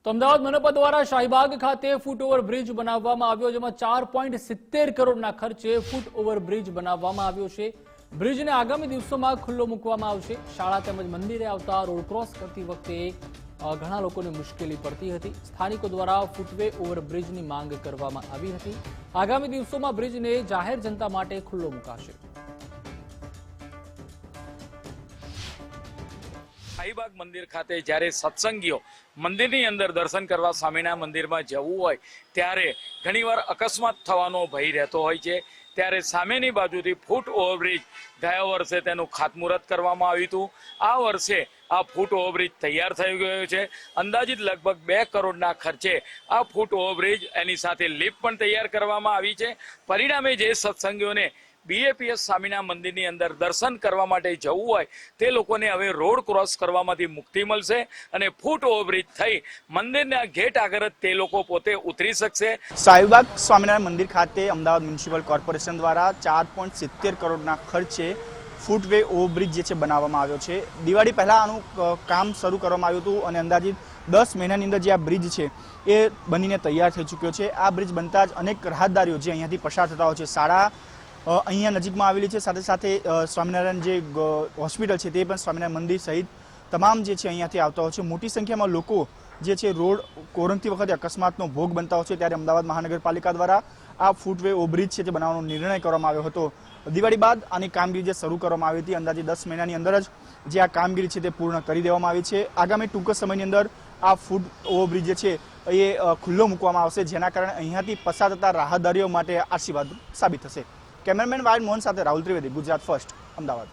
તો અમદાવાદ મનપા દ્વારા શાહીબાગ ખાતે ફૂટ ઓવર બ્રિજ બનાવવામાં આવ્યો, જેમાં 4.70 કરોડના ખર્ચે ફૂટ ઓવર બ્રિજ બનાવવામાં આવ્યો છે। બ્રિજને આગામી દિવસોમાં ખુલ્લો મૂકવામાં આવશે। શાળા તેમજ મંદિરે આવતા રોડ ક્રોસ કરતી વખતે ઘણા લોકોને મુશ્કેલી પડતી હતી। સ્થાનિકો દ્વારા ફૂટવે ઓવર બ્રિજની માંગ કરવામાં આવી હતી। આગામી દિવસોમાં બ્રિજને જાહેર જનતા માટે ખુલ્લો મુકાશે। શાહીબાગ મંદિર ખાતે જ્યારે સત્સંગીઓ મંદિરની અંદર દર્શન કરવા સ્વામિનારાયણ મંદિરમાં જવું હોય ત્યારે ઘણીવાર અકસ્માત થવાનો ભય રહેતો હોય છે। ત્યારે સામેની બાજુથી ફૂટ ઓવરબ્રિજ ગયા વર્ષે તેનું ખાતમુહૂર્ત કરવામાં આવ્યું હતું। આ વર્ષે આ ફૂટ ઓવરબ્રિજ તૈયાર થઈ ગયો છે। અંદાજિત લગભગ 2 કરોડના ખર્ચે આ ફૂટ ઓવરબ્રિજ એની સાથે લિફ્ટ પણ તૈયાર કરવામાં આવી છે। પરિણામે જે સત્સંગીઓને બીએપીએસ સ્વામિનારાયણ મંદિરની અંદર દર્શન કરવા માટે જવું હોય તે લોકોને હવે રોડ ક્રોસ કરવામાંથી મુક્તિ મળશે અને ફૂટ ઓવરબ્રિજ થઈ મંદિરના ગેટ આગળ જ તે લોકો પોતે ઉતરી શકશે। શાહીબાગ સ્વામિનારાયણ મંદિર ખાતે અમદાવાદ મ્યુનિસિપલ કોર્પોરેશન દ્વારા 4.70 કરોડના ખર્ચે ફૂટવે ઓવરબ્રિજ જે છે બનાવવામાં આવ્યો છે। દિવાળી પહેલા આનું કામ શરૂ કરવામાં આવ્યું હતું અને અંદાજિત 10 મહિનાની અંદર જે આ બ્રિજ છે એ બનીને તૈયાર થઈ ચૂક્યો છે। આ બ્રિજ બનતા જ અનેક રાહદારીઓ જે અહીંયાથી પસાર થતા હોય છે, શાળા અહીંયા નજીકમાં આવેલી છે, સાથે સાથે સ્વામિનારાયણ જે હોસ્પિટલ છે તે પણ સ્વામિનારાયણ મંદિર સહિત તમામ જે છે અહીંયાથી આવતા હોય છે। મોટી સંખ્યામાં લોકો જે છે રોડ કોરંગતી વખતે અકસ્માતનો ભોગ બનતા હોય છે, ત્યારે અમદાવાદ મહાનગરપાલિકા દ્વારા આ ફૂટવે ઓવરબ્રિજ છે તે બનાવવાનો નિર્ણય કરવામાં આવ્યો હતો। દિવાળી બાદ આની કામગીરી જે શરૂ કરવામાં આવી હતી, અંદાજે 10 મહિનાની અંદર જ જે આ કામગીરી છે તે પૂર્ણ કરી દેવામાં આવી છે। આગામી ટૂંક સમયની અંદર આ ફૂટ ઓવરબ્રિજ જે છે એ ખુલ્લો મૂકવામાં આવશે, જેના કારણે અહીંયાથી પસાર થતા રાહદારીઓ માટે આશીર્વાદ સાબિત થશે। કેમેરામેન વાયર મોહન સાથે રાહુલ ત્રિવેદી, ગુજરાત ફર્સ્ટ, અમદાવાદ।